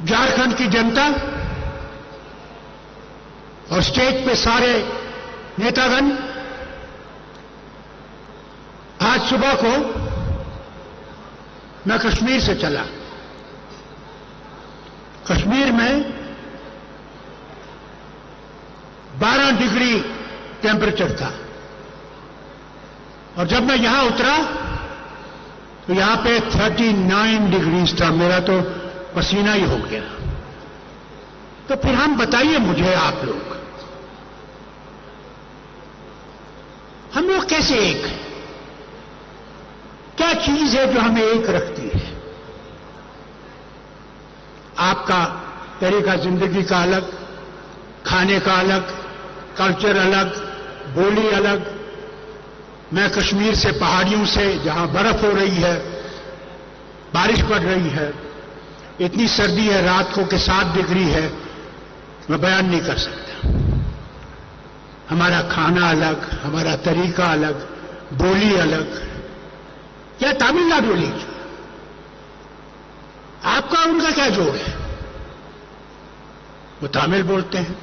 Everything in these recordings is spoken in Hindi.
झारखंड की जनता और स्टेज पे सारे नेतागण आज सुबह को मैं कश्मीर से चला। कश्मीर में 12 डिग्री टेम्परेचर था और जब मैं यहां उतरा तो यहां पे 39 डिग्रीज था। मेरा तो पसीना ही हो गया। तो फिर हम बताइए मुझे आप लोग, हम लोग कैसे एक हैं? क्या चीज है जो हमें एक रखती है? आपका तरीका जिंदगी का अलग, खाने का अलग, कल्चर अलग, बोली अलग। मैं कश्मीर से, पहाड़ियों से, जहां बर्फ हो रही है, बारिश पड़ रही है, इतनी सर्दी है रात को कि 7 डिग्री है, मैं बयान नहीं कर सकता। हमारा खाना अलग, हमारा तरीका अलग, बोली अलग। क्या तमिलनाडु लीजिए, आपका उनका क्या जोड़ है? वो तमिल बोलते हैं,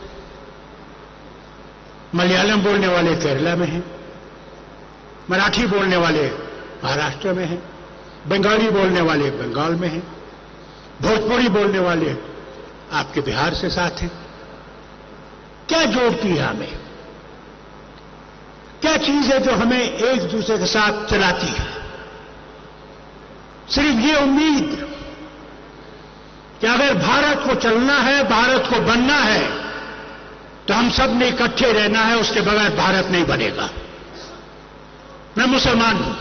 मलयालम बोलने वाले केरला में हैं, मराठी बोलने वाले महाराष्ट्र में हैं, बंगाली बोलने वाले बंगाल में हैं, भोजपुरी बोलने वाले आपके बिहार से साथ हैं। क्या जोड़ती है हमें? क्या चीज है जो हमें एक दूसरे के साथ चलाती है? सिर्फ ये उम्मीद कि अगर भारत को चलना है, भारत को बनना है, तो हम सब ने इकट्ठे रहना है, उसके बगैर भारत नहीं बनेगा। मैं मुसलमान हूं,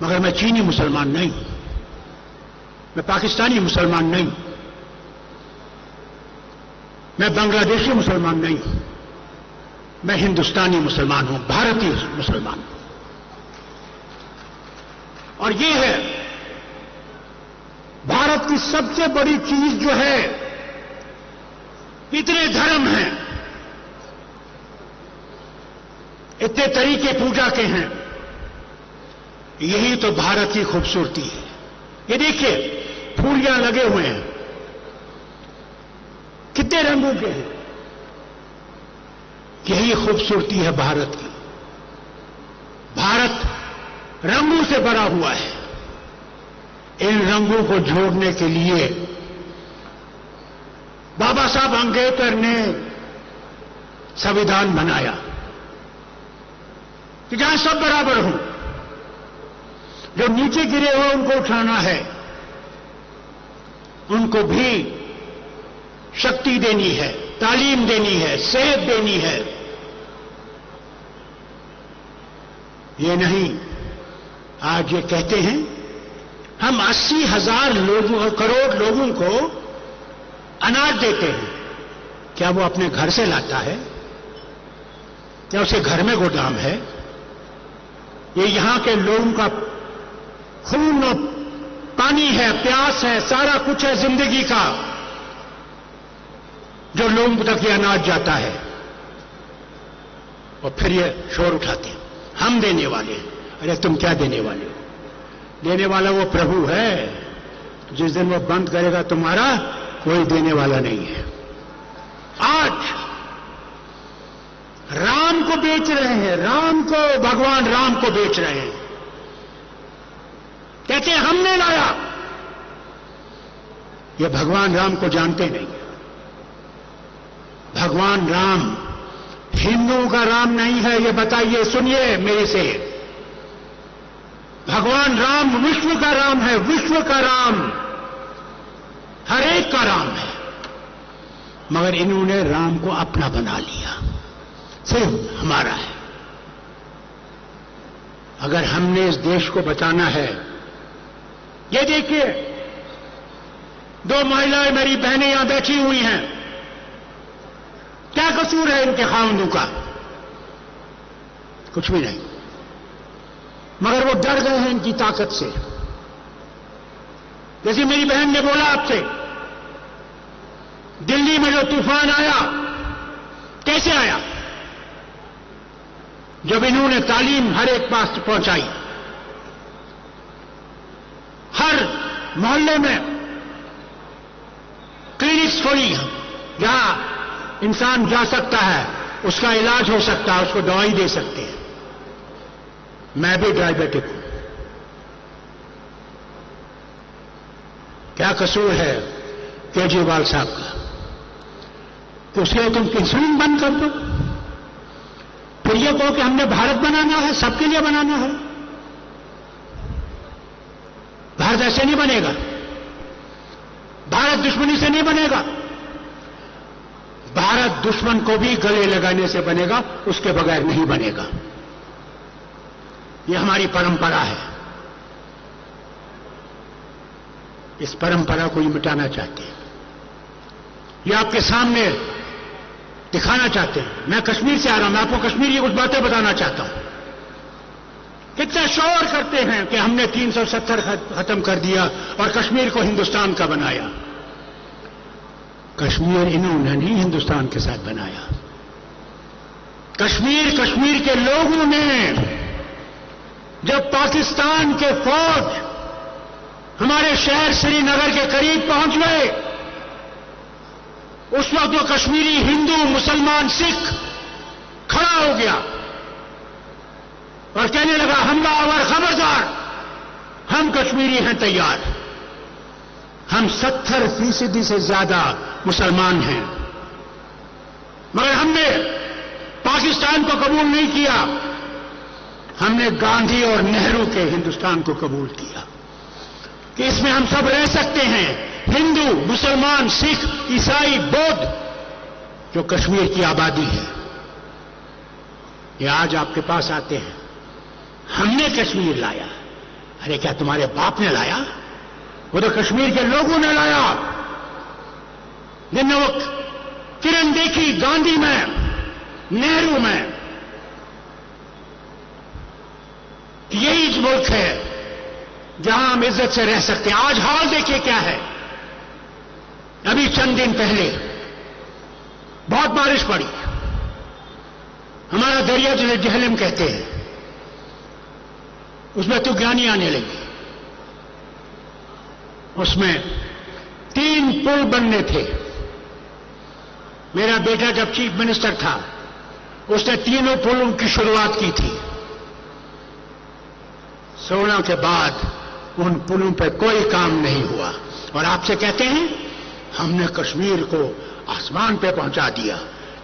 मगर मैं चीनी मुसलमान नहीं हूं, मैं पाकिस्तानी मुसलमान नहीं हूं, मैं बांग्लादेशी मुसलमान नहीं हूं, मैं हिंदुस्तानी मुसलमान हूं, भारतीय मुसलमान हूं। और ये है भारत की सबसे बड़ी चीज जो है। इतने धर्म हैं, इतने तरीके पूजा के हैं, यही तो भारत की खूबसूरती है। ये देखिए, फूलियां लगे हुए हैं, कितने रंगों के हैं। यही खूबसूरती है भारत की। भारत रंगों से भरा हुआ है। इन रंगों को जोड़ने के लिए बाबा साहब अंबेडकर ने संविधान बनाया कि जहां सब बराबर हों, जो नीचे गिरे हुए उनको उठाना है, उनको भी शक्ति देनी है, तालीम देनी है, सेहत देनी है। ये नहीं आज ये कहते हैं हम 80,000 लोगों, करोड़ लोगों को अनाज देते हैं। क्या वो अपने घर से लाता है? क्या उसे घर में गोदाम है? ये यहां के लोगों का खून और पानी है, प्यास है, सारा कुछ है जिंदगी का, जो लोगों तक ये अनाज जाता है। और फिर ये शोर उठाते हैं हम देने वाले हैं। अरे तुम क्या देने वाले हो? देने वाला वो प्रभु है। जिस दिन वो बंद करेगा तुम्हारा, कोई देने वाला नहीं है। आज राम को बेच रहे हैं, राम को, भगवान राम को बेच रहे हैं। कहते हैं हमने लाया। ये भगवान राम को जानते नहीं। भगवान राम हिंदुओं का राम नहीं है, ये बताइए, सुनिए मेरे से। भगवान राम विश्व का राम है, विश्व का राम, हर एक का राम है। मगर इन्होंने राम को अपना बना लिया, सिर्फ हमारा है। अगर हमने इस देश को बचाना है, ये देखिए 2 महिलाएं मेरी बहनें यहां बैठी हुई हैं। क्या कसूर है इनके खाउंदों का? कुछ भी नहीं, मगर वो डर गए हैं इनकी ताकत से। जैसे मेरी बहन ने बोला आपसे, दिल्ली में जो तूफान आया, कैसे आया? जब इन्होंने तालीम हर एक पास पहुंचाई, हर मोहल्ले में पीसफुली जहां इंसान जा सकता है, उसका इलाज हो सकता है, उसको दवाई दे सकते हैं। मैं भी डायबिटिक हूं। क्या कसूर है केजरीवाल साहब का कि उसके लिए तुम इंसुलिन बंद कर दो, फिर ये कहो कि हमने भारत बनाना है, सबके लिए बनाना है। भारत ऐसे नहीं बनेगा, भारत दुश्मनी से नहीं बनेगा। भारत दुश्मन को भी गले लगाने से बनेगा, उसके बगैर नहीं बनेगा। यह हमारी परंपरा है। इस परंपरा को ही मिटाना चाहते हैं। ये आपके सामने दिखाना चाहते हैं। मैं कश्मीर से आ रहा हूं, मैं आपको कश्मीर की कुछ बातें बताना चाहता हूं। कितना शोर करते हैं कि हमने 370 खत्म कर दिया और कश्मीर को हिंदुस्तान का बनाया। कश्मीर इन्होंने नहीं हिंदुस्तान के साथ बनाया। कश्मीर के लोगों ने, जब पाकिस्तान के फौज हमारे शहर श्रीनगर के करीब पहुंच गए, उस वक्त वो कश्मीरी हिंदू, मुसलमान, सिख खड़ा हो गया और कहने लगा, हमलावर खबरदार, हम कश्मीरी हैं तैयार। हम 70% से ज्यादा मुसलमान हैं, मगर हमने पाकिस्तान को कबूल नहीं किया। हमने गांधी और नेहरू के हिंदुस्तान को कबूल किया कि इसमें हम सब रह सकते हैं, हिंदू, मुसलमान, सिख, ईसाई, बौद्ध, जो कश्मीर की आबादी है। ये आज आपके पास आते हैं, हमने कश्मीर लाया। अरे क्या तुम्हारे बाप ने लाया? वो तो कश्मीर के लोगों ने लाया, जिनने वो किरण देखी गांधी में, नेहरू में, कि यही मुल्क है जहां हम इज्जत से रह सकते हैं। आज हाल देखिए क्या है। अभी चंद दिन पहले बहुत बारिश पड़ी। हमारा दरिया जिसे जहलम कहते हैं, उसमें तूफानी आने लगी। उसमें 3 पुल बनने थे। मेरा बेटा जब चीफ मिनिस्टर था, उसने 3 पुलों की शुरुआत की थी। 16 के बाद उन पुलों पर कोई काम नहीं हुआ। और आपसे कहते हैं हमने कश्मीर को आसमान पे पहुंचा दिया।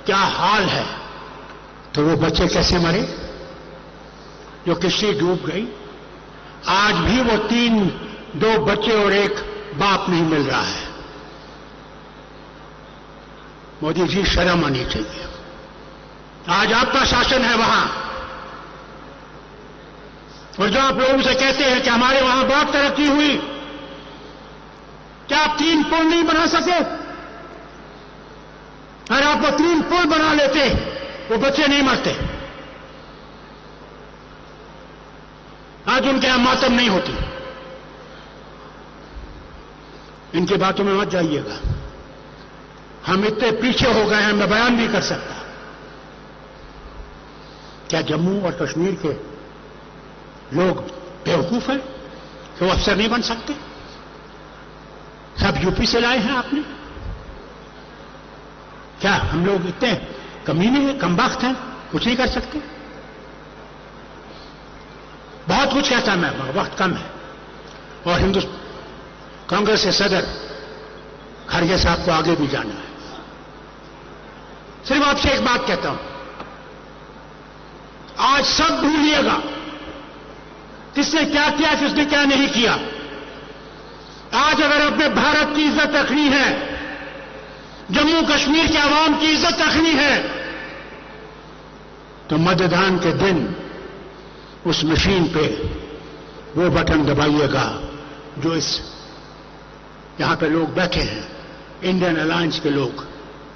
क्या हाल है। तो वो बच्चे कैसे मरे जो किश्ती डूब गई? आज भी वो 2 बच्चे और एक बाप नहीं मिल रहा है। मोदी जी, शर्म आनी चाहिए। आज आपका शासन है वहां, और जो आप लोगों से कहते हैं कि हमारे वहां बहुत तरक्की हुई, क्या आप 3 पुल नहीं बना सके? अगर आप वो 3 पुल बना लेते, वो बच्चे नहीं मरते। आज उनके यहां मातम नहीं होती। इनकी बातों में मत जाइएगा। हम इतने पीछे हो गए हैं, मैं बयान नहीं कर सकता। क्या जम्मू और कश्मीर के लोग बेवकूफ हैं कि वो अफसर नहीं बन सकते? सब यूपी से लाए हैं आपने। क्या हम लोग इतने कमीने हैं, कमबख्त हैं, कुछ नहीं कर सकते? बहुत कुछ कहता मैं, मगर वक्त कम है। और कांग्रेस के सदर खड़गे साहब को आगे भी जाना है। सिर्फ आपसे एक बात कहता हूं, आज सब भूलिएगा किसने क्या किया, किसने क्या नहीं किया। आज अगर अपने भारत की इज्जत रखनी है, जम्मू कश्मीर के आवाम की इज्जत रखनी है, तो मतदान के दिन उस मशीन पे वो बटन दबाइएगा जो यहां पे लोग बैठे हैं, इंडियन अलायंस के लोग,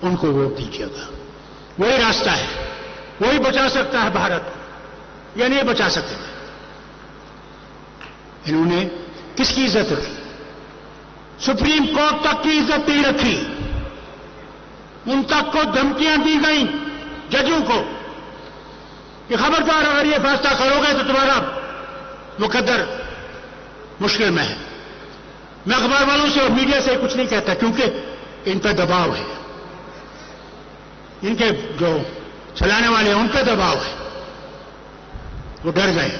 उनको वोट दीजिएगा। वही रास्ता है, वही बचा सकता है भारत को, या नहीं बचा सकते। इन्होंने किसकी इज्जत रखी? सुप्रीम कोर्ट तक की इज्जत नहीं रखी। उन तक को धमकियां दी गई जजों को कि खबरदार, अगर ये फैसला करोगे तो तुम्हारा मुकद्दर मुश्किल में है। मैं अखबार वालों से और मीडिया से कुछ नहीं कहता, क्योंकि इन पर दबाव है, इनके जो चलाने वाले हैं उन पर दबाव है। वो डर गए।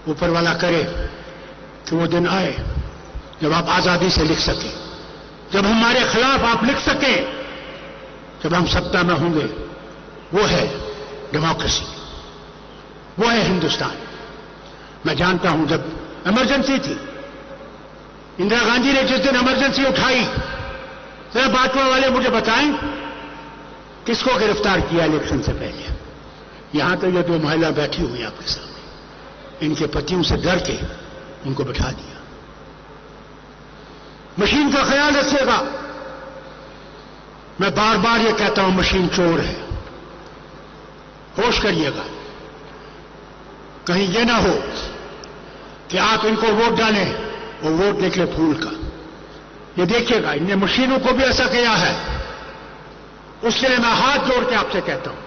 ऊपर वाला करे कि वो दिन आए जब आप आजादी से लिख सकें, जब हमारे खिलाफ आप लिख सकें, जब हम सत्ता में होंगे। वो है डेमोक्रेसी, वो है हिंदुस्तान। मैं जानता हूं जब इमरजेंसी थी, इंदिरा गांधी ने जिस दिन इमरजेंसी उठाई, जरा बाटवा वाले मुझे बताएं किसको गिरफ्तार किया इलेक्शन से पहले। यहां तो ये 2 महिला बैठी हुई आपके सामने, इनके पतियों से डर के उनको बिठा दिया। मशीन का ख्याल रखिएगा। मैं बार बार ये कहता हूं मशीन चोर है, होश करिएगा। कहीं ये ना हो कि आप इनको वोट डालें और वोट निकले फूल का। ये देखिएगा, इनने मशीनों को भी ऐसा किया है। उसलिए मैं हाथ जोड़ के आपसे कहता हूं,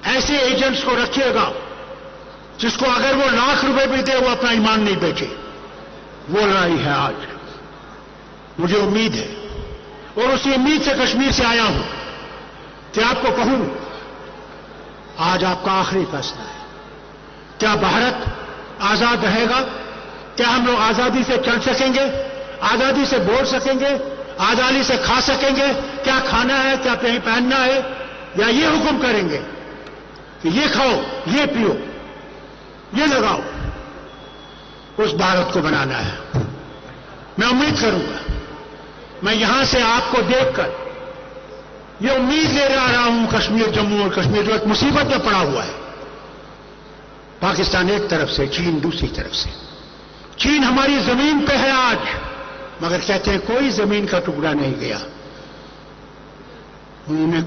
ऐसे एजेंट्स को रखिएगा जिसको अगर वो लाख रुपए भी दे वो अपना ईमान नहीं बेचे। वो लड़ाई है आज। मुझे उम्मीद है और उसी उम्मीद से कश्मीर से आया हूं कि आपको कहूं, आज आपका आखिरी फैसला है। क्या भारत आजाद रहेगा? क्या हम लोग आजादी से चल सकेंगे, आजादी से बोल सकेंगे, आजादी से खा सकेंगे? क्या खाना है, क्या कहीं पहनना है, या ये हुक्म करेंगे कि ये खाओ, ये पियो, ये लगाओ? उस भारत को बनाना है। मैं उम्मीद करूंगा, मैं यहां से आपको देखकर ये उम्मीद ले रहा हूं, कश्मीर, जम्मू और कश्मीर जो एक मुसीबत में पड़ा हुआ है। पाकिस्तान एक तरफ से, चीन दूसरी तरफ से। चीन हमारी जमीन पे है आज, मगर कहते हैं कोई जमीन का टुकड़ा नहीं गया। उन्होंने